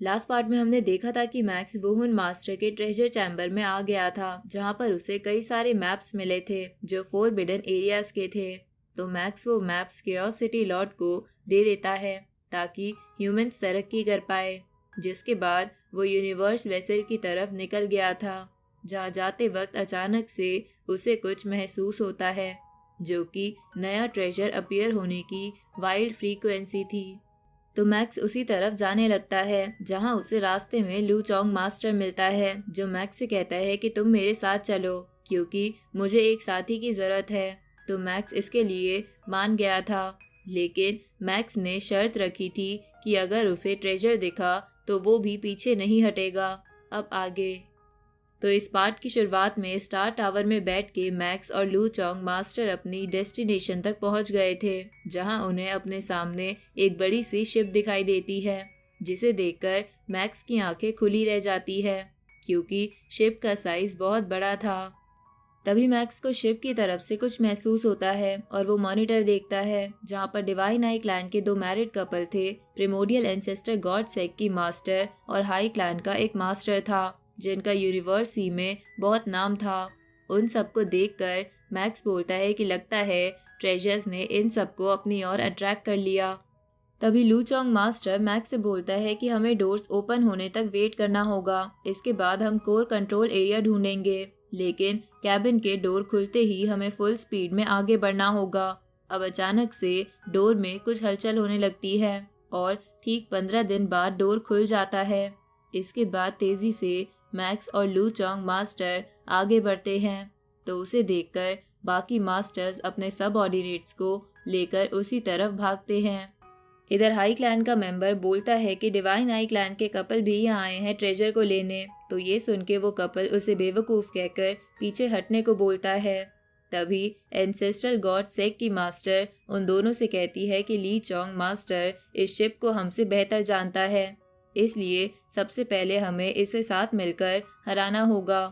Last part में हमने देखा था कि मैक्स वुहुन मास्टर के ट्रेजर चैम्बर में आ गया था, जहां पर उसे कई सारे मैप्स मिले थे जो फोरबिडन एरियाज के थे। तो मैक्स वो मैप्स क्योस सिटी लॉर्ड को दे देता है ताकि ह्यूमंस तरक्की कर पाए। जिसके बाद वो यूनिवर्स वेसल की तरफ निकल गया था, जहां जाते वक्त अचानक से उसे कुछ महसूस होता है, जो कि नया ट्रेजर अपीयर होने की वाइल्ड फ्रीक्वेंसी थी। तो मैक्स उसी तरफ जाने लगता है, जहां उसे रास्ते में लू चोंग मास्टर मिलता है, जो मैक्स से कहता है कि तुम मेरे साथ चलो क्योंकि मुझे एक साथी की ज़रूरत है। तो मैक्स इसके लिए मान गया था, लेकिन मैक्स ने शर्त रखी थी कि अगर उसे ट्रेजर दिखा तो वो भी पीछे नहीं हटेगा। अब आगे तो इस पार्ट की शुरुआत में स्टार टावर में बैठ के मैक्स और लू चोंग मास्टर अपनी डेस्टिनेशन तक पहुंच गए थे, जहां उन्हें अपने सामने एक बड़ी सी शिप दिखाई देती है, जिसे देखकर मैक्स की आंखें खुली रह जाती है क्योंकि शिप का साइज बहुत बड़ा था। तभी मैक्स को शिप की तरफ से कुछ महसूस होता है और वो मॉनिटर देखता है, जहां पर डिवाइन हाई क्लैन के 2 मैरिड कपल थे। प्रिमोडियल एंसेस्टर गॉड सेक की मास्टर और हाई क्लैन का एक मास्टर था, जिनका यूनिवर्स सी में बहुत नाम था। उन सबको देखकर मैक्स बोलता है कि लगता है ट्रेजर्स ने इन सबको अपनी ओर अट्रैक्ट कर लिया। तभी लू चोंग मास्टर मैक्स से बोलता है कि हमें डोर्स ओपन होने तक वेट करना होगा, इसके बाद हम कोर कंट्रोल एरिया ढूंढेंगे, लेकिन कैबिन के डोर खुलते ही हमें फुल स्पीड में आगे बढ़ना होगा। अब अचानक से डोर में कुछ हलचल होने लगती है और ठीक 15 दिन बाद डोर खुल जाता है। इसके बाद तेजी से मैक्स और लू चोंग मास्टर आगे बढ़ते हैं, तो उसे देखकर बाकी मास्टर्स अपने सब ऑर्डिनेट्स को लेकर उसी तरफ भागते हैं। इधर हाई क्लैन का मेंबर बोलता है कि डिवाइन हाई क्लैन के कपल भी यहाँ आए हैं ट्रेजर को लेने। तो ये सुन के वो कपल उसे बेवकूफ़ कहकर पीछे हटने को बोलता है। तभी एंसेस्ट्रल गॉड सेक की मास्टर उन दोनों से कहती है कि ली चोंग मास्टर इस शिप को हमसे बेहतर जानता है, इसलिए सबसे पहले हमें इसे साथ मिलकर हराना होगा,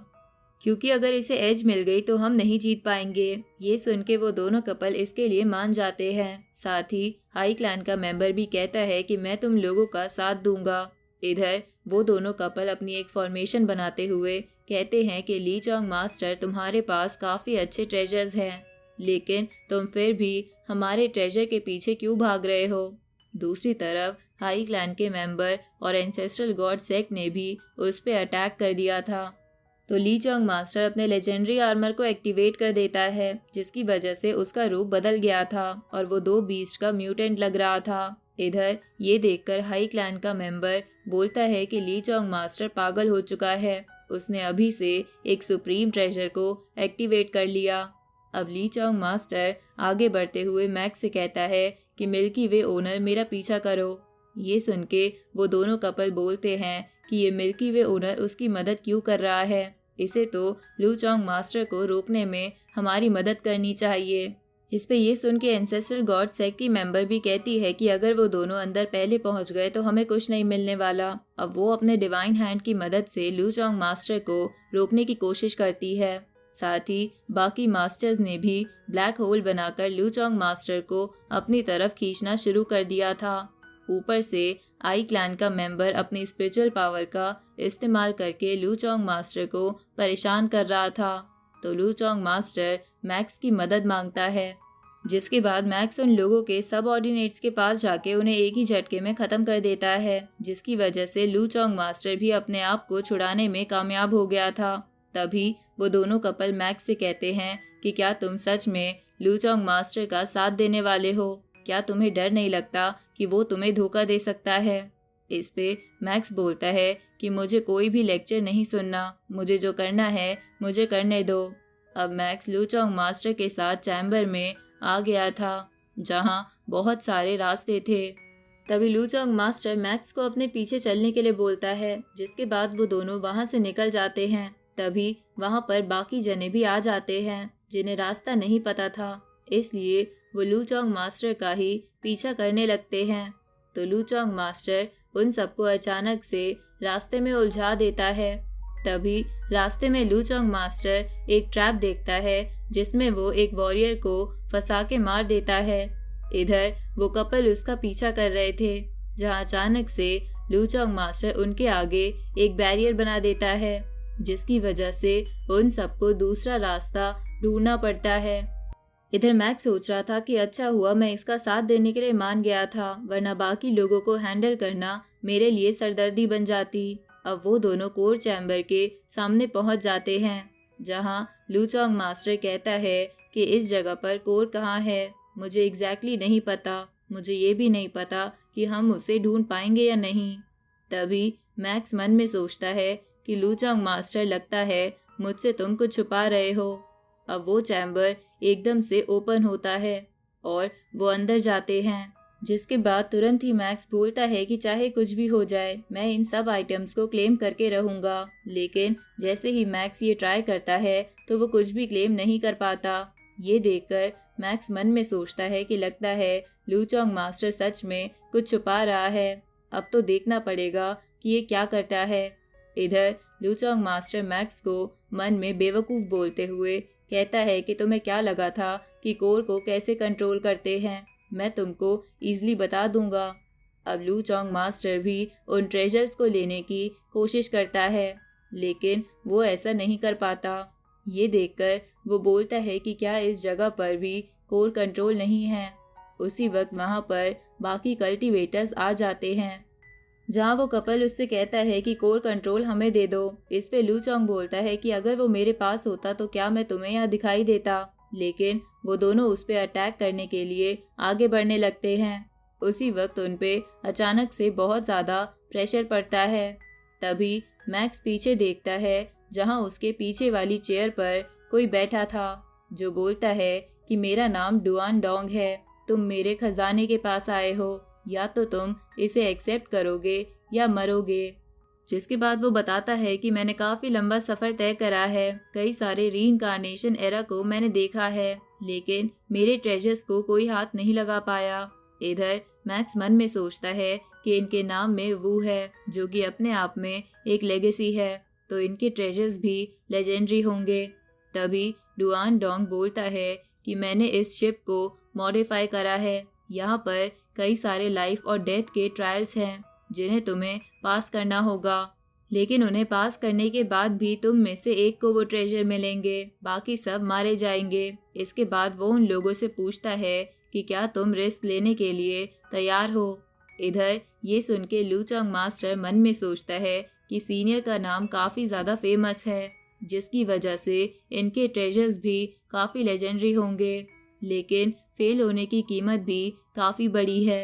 क्योंकि अगर इसे एज मिल गई तो हम नहीं जीत पाएंगे। ये सुन के वो दोनों कपल इसके लिए मान जाते हैं। साथ ही हाई क्लैन का मेंबर भी कहता है कि मैं तुम लोगों का साथ दूंगा। इधर वो दोनों कपल अपनी एक फॉर्मेशन बनाते हुए कहते हैं कि ली चोंग मास्टर तुम्हारे पास काफ़ी अच्छे ट्रेजर्स हैं, लेकिन तुम फिर भी हमारे ट्रेजर के पीछे क्यों भाग रहे हो। दूसरी तरफ हाई क्लैन के मेंबर और एंसेस्ट्रल गॉड सेक ने भी उस पर अटैक कर दिया था। तो ली चोंग मास्टर अपने लेजेंडरी आर्मर को एक्टिवेट कर देता है, जिसकी वजह से उसका रूप बदल गया था और वो 2 बीस्ट का म्यूटेंट लग रहा था। इधर ये देखकर हाई क्लैन का मेंबर बोलता है कि ली चोंग मास्टर पागल हो चुका है, उसने अभी से एक सुप्रीम ट्रेजर को एक्टिवेट कर लिया। अब ली चोंग मास्टर आगे बढ़ते हुए मैक्स से कहता है कि मिल्की वे ओनर मेरा पीछा करो। ये सुन के वो दोनों कपल बोलते हैं कि ये मिल्की वे ओनर उसकी मदद क्यों कर रहा है, इसे तो लू चोंग मास्टर को रोकने में हमारी मदद करनी चाहिए। इस पे ये सुन के एंसेस्ट्रल गॉड सेक की मेंबर भी कहती है कि अगर वो दोनों अंदर पहले पहुंच गए तो हमें कुछ नहीं मिलने वाला। अब वो अपने डिवाइन हैंड की मदद से लू चोंग मास्टर को रोकने की कोशिश करती है। साथ ही बाकी मास्टर्स ने भी ब्लैक होल बनाकर लू चोंग मास्टर को अपनी तरफ खींचना शुरू कर दिया था। ऊपर से आई क्लैन का मेंबर अपनी स्पिरिचुअल पावर का इस्तेमाल करके लू चोंग मास्टर को परेशान कर रहा था। तो लू चोंग मास्टर मैक्स की मदद मांगता है, जिसके बाद मैक्स उन लोगों के सब ऑर्डिनेट्स के पास जाके उन्हें एक ही झटके में ख़त्म कर देता है, जिसकी वजह से लू चोंग मास्टर भी अपने आप को छुड़ाने में कामयाब हो गया था। तभी वो दोनों कपल मैक्स से कहते हैं कि क्या तुम सच में लू चोंग मास्टर का साथ देने वाले हो? क्या तुम्हें डर नहीं लगता कि वो तुम्हें धोखा दे सकता है? इस पे मैक्स बोलता है कि मुझे कोई भी लेक्चर नहीं सुनना, मुझे जो करना है मुझे करने दो। अब मैक्स लू चोंग मास्टर के साथ चैम्बर में आ गया था, जहां बहुत सारे रास्ते थे। तभी लू चोंग मास्टर मैक्स को अपने पीछे चलने के लिए बोलता है, जिसके बाद वो दोनों वहां से निकल जाते हैं। तभी वहां पर बाकी जने भी आ जाते हैं, जिन्हें रास्ता नहीं पता था, इसलिए वो लू चोंग मास्टर का ही पीछा करने लगते हैं। तो लू चोंग मास्टर उन सबको अचानक से रास्ते में उलझा देता है। तभी रास्ते में लू चोंग मास्टर एक ट्रैप देखता है, जिसमें वो एक वॉरियर को फंसा के मार देता है। इधर वो कपल उसका पीछा कर रहे थे, जहां अचानक से लू चोंग मास्टर उनके आगे एक बैरियर बना देता है, जिसकी वजह से उन सबको दूसरा रास्ता ढूंढना पड़ता है। इधर मैक्स सोच रहा था कि अच्छा हुआ मैं इसका साथ देने के लिए मान गया था, वरना बाकी लोगों को हैंडल करना मेरे लिए सरदर्दी बन जाती। अब वो दोनों कोर चैम्बर के सामने पहुंच जाते हैं, जहां लू चोंग मास्टर कहता है कि इस जगह पर कोर कहाँ है। मुझे एग्जैक्टली नहीं पता, मुझे ये भी नहीं पता कि हम उसे ढूंढ पाएंगे या नहीं। तभी मैक्स मन में सोचता है कि लू चोंग मास्टर, लगता है मुझसे तुम कुछ छुपा रहे हो। अब वो चैम्बर एकदम से ओपन होता है और वो अंदर जाते हैं, जिसके बाद तुरंत ही मैक्स बोलता है कि चाहे कुछ भी हो जाए मैं इन सब आइटम्स को क्लेम करके रहूंगा। लेकिन जैसे ही मैक्स ये ट्राई करता है तो वो कुछ भी क्लेम नहीं कर पाता। ये देखकर मैक्स मन में सोचता है कि लगता है लू चोंग मास्टर सच में कुछ छुपा रहा है। अब तो देखना पड़ेगा कि ये क्या करता है। इधर लू चोंग मास्टर मैक्स को मन में बेवकूफ़ बोलते हुए कहता है कि तुम्हें क्या लगा था कि कोर को कैसे कंट्रोल करते हैं, मैं तुमको इजीली बता दूंगा। अब लू चोंग मास्टर भी उन ट्रेजर्स को लेने की कोशिश करता है, लेकिन वो ऐसा नहीं कर पाता। ये देखकर वो बोलता है कि क्या इस जगह पर भी कोर कंट्रोल नहीं है। उसी वक्त वहाँ पर बाकी कल्टीवेटर्स आ जाते हैं, जहाँ वो कपल उससे कहता है कि कोर कंट्रोल हमें दे दो। इस पे लू चोंग बोलता है कि अगर वो मेरे पास होता तो क्या मैं तुम्हें यहाँ दिखाई देता। लेकिन वो दोनों उस पे अटैक करने के लिए आगे बढ़ने लगते हैं। उसी वक्त उन पे अचानक से बहुत ज़्यादा प्रेशर पड़ता है। तभी मैक्स पीछे देखता है, जहाँ उसके पीछे वाली चेयर पर कोई बैठा था, जो बोलता है कि मेरा नाम डुआन डोंग है, तुम मेरे खजाने के पास आए हो, या तो तुम इसे एक्सेप्ट करोगे या मरोगे। जिसके बाद वो बताता है कि मैंने काफ़ी लंबा सफ़र तय करा है, कई सारे रीइंकार्नेशन एरा को मैंने देखा है, लेकिन मेरे ट्रेजर्स को कोई हाथ नहीं लगा पाया। इधर मैक्स मन में सोचता है कि इनके नाम में वू है, जो कि अपने आप में एक लेगेसी है, तो इनके ट्रेजर्स भी लेजेंडरी होंगे। तभी डुआन डोंग बोलता है कि मैंने इस शिप को मॉडिफाई करा है, यहाँ पर कई सारे लाइफ और डेथ के ट्रायल्स हैं जिन्हें तुम्हें पास करना होगा, लेकिन उन्हें पास करने के बाद भी तुम में से एक को वो ट्रेजर मिलेंगे, बाकी सब मारे जाएंगे। इसके बाद वो उन लोगों से पूछता है कि क्या तुम रिस्क लेने के लिए तैयार हो। इधर ये सुन के लू चोंग मास्टर मन में सोचता है कि सीनियर का नाम काफ़ी ज़्यादा फेमस है, जिसकी वजह से इनके ट्रेजर्स भी काफ़ी लेजेंडरी होंगे, लेकिन फेल होने की कीमत भी काफ़ी बड़ी है।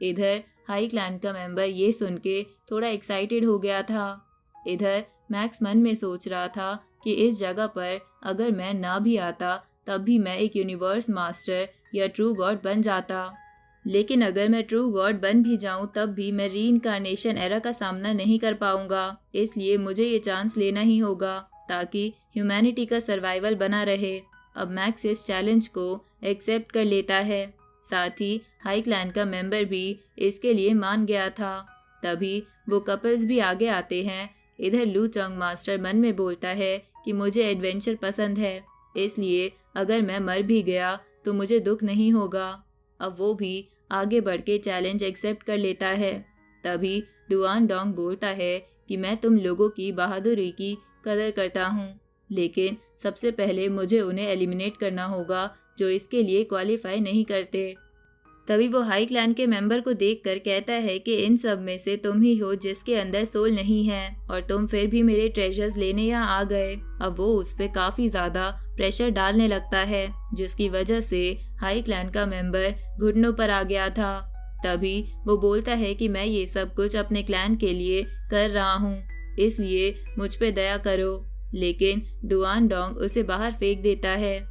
इधर हाई क्लैन का मेंबर ये सुन के थोड़ा एक्साइटेड हो गया था। इधर मैक्स मन में सोच रहा था कि इस जगह पर अगर मैं ना भी आता तब भी मैं एक यूनिवर्स मास्टर या ट्रू गॉड बन जाता, लेकिन अगर मैं ट्रू गॉड बन भी जाऊं तब भी मैं रीइंकार्नेशन एरा का सामना नहीं कर पाऊंगा। इसलिए मुझे ये चांस लेना ही होगा ताकि ह्यूमैनिटी का सर्वाइवल बना रहे। अब मैक्स इस चैलेंज को एक्सेप्ट कर लेता है, साथ ही हाई क्लैन का मेंबर भी इसके लिए मान गया था। तभी वो कपल्स भी आगे आते हैं। इधर लू चोंग मास्टर मन में बोलता है कि मुझे एडवेंचर पसंद है, इसलिए अगर मैं मर भी गया तो मुझे दुख नहीं होगा। अब वो भी आगे बढ़ के चैलेंज एक्सेप्ट कर लेता है। तभी डुआन डोंग बोलता है कि मैं तुम लोगों की बहादुरी की कदर करता हूँ, लेकिन सबसे पहले मुझे उन्हें एलिमिनेट करना होगा जो इसके लिए क्वालिफाई नहीं करते। तभी वो हाई क्लैन के मेंबर को देखकर कहता है कि इन सब में से तुम ही हो जिसके अंदर सोल नहीं है, और तुम फिर भी मेरे ट्रेजर्स लेने यहाँ आ गए। अब वो उस पर काफ़ी ज़्यादा प्रेशर डालने लगता है, जिसकी वजह से हाई क्लैन का मेंबर घुटनों पर आ गया था। तभी वो बोलता है कि मैं ये सब कुछ अपने क्लैन के लिए कर रहा हूँ, इसलिए मुझ पे दया करो। लेकिन डुआन डोंग उसे बाहर फेंक देता है,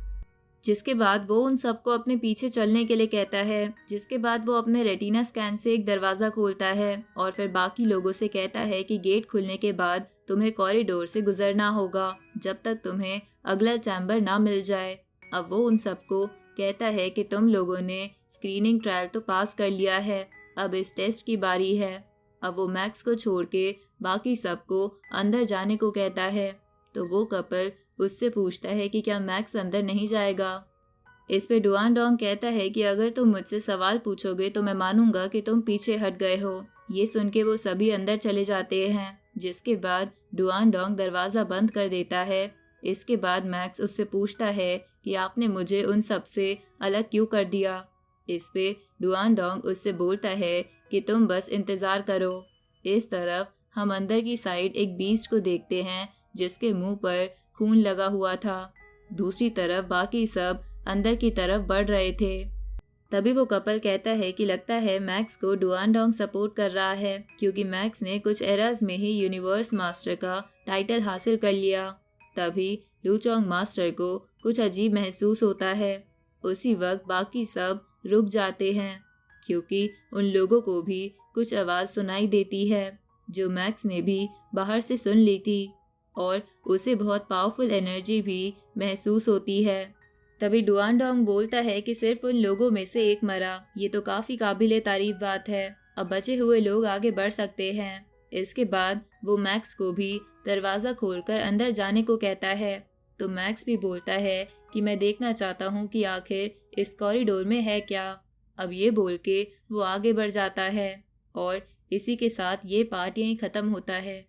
जिसके बाद वो उन सबको अपने पीछे चलने के लिए कहता है। जिसके बाद वो अपने रेटिना स्कैन से एक दरवाज़ा खोलता है और फिर बाकी लोगों से कहता है कि गेट खुलने के बाद तुम्हें कॉरिडोर से गुजरना होगा जब तक तुम्हें अगला चैम्बर ना मिल जाए। अब वो उन सबको कहता है कि तुम लोगों ने स्क्रीनिंग ट्रायल तो पास कर लिया है, अब इस टेस्ट की बारी है। अब वो मैक्स को छोड़ के बाकी सबको अंदर जाने को कहता है, तो वो कपल उससे पूछता है कि क्या मैक्स अंदर नहीं जाएगा। इस पे डुआन डोंग कहता है कि अगर तुम मुझसे सवाल पूछोगे तो मैं मानूंगा कि तुम पीछे हट गए हो, ये सुन के वो सभी अंदर चले जाते हैं, जिसके बाद डुआन डोंग दरवाज़ा बंद कर देता है। इसके बाद मैक्स उससे पूछता है कि आपने मुझे उन सब से अलग क्यों कर दिया। इस पे डुआन डोंग उससे बोलता है कि तुम बस इंतज़ार करो। इस तरफ हम अंदर की साइड एक बीस्ट को देखते हैं जिसके मुंह पर खून लगा हुआ था। दूसरी तरफ बाकी सब अंदर की तरफ बढ़ रहे थे। तभी वो कपल कहता है कि लगता है मैक्स को डुआन डोंग सपोर्ट कर रहा है, क्योंकि मैक्स ने कुछ एराज में ही यूनिवर्स मास्टर का टाइटल हासिल कर लिया। तभी लूचोंग मास्टर को कुछ अजीब महसूस होता है। उसी वक्त बाकी सब रुक जाते हैं, क्योंकि उन लोगों को भी कुछ आवाज़ सुनाई देती है जो मैक्स ने भी बाहर से सुन ली थी, और उसे बहुत पावरफुल एनर्जी भी महसूस होती है। तभी डुआन डोंग बोलता है कि सिर्फ उन लोगों में से एक मरा, ये तो काफ़ी काबिले तारीफ बात है। अब बचे हुए लोग आगे बढ़ सकते हैं। इसके बाद वो मैक्स को भी दरवाज़ा खोलकर अंदर जाने को कहता है, तो मैक्स भी बोलता है कि मैं देखना चाहता हूँ कि आखिर इस कॉरिडोर में है क्या। अब ये बोल के वो आगे बढ़ जाता है, और इसी के साथ ये पार्ट यहीं ख़त्म होता है।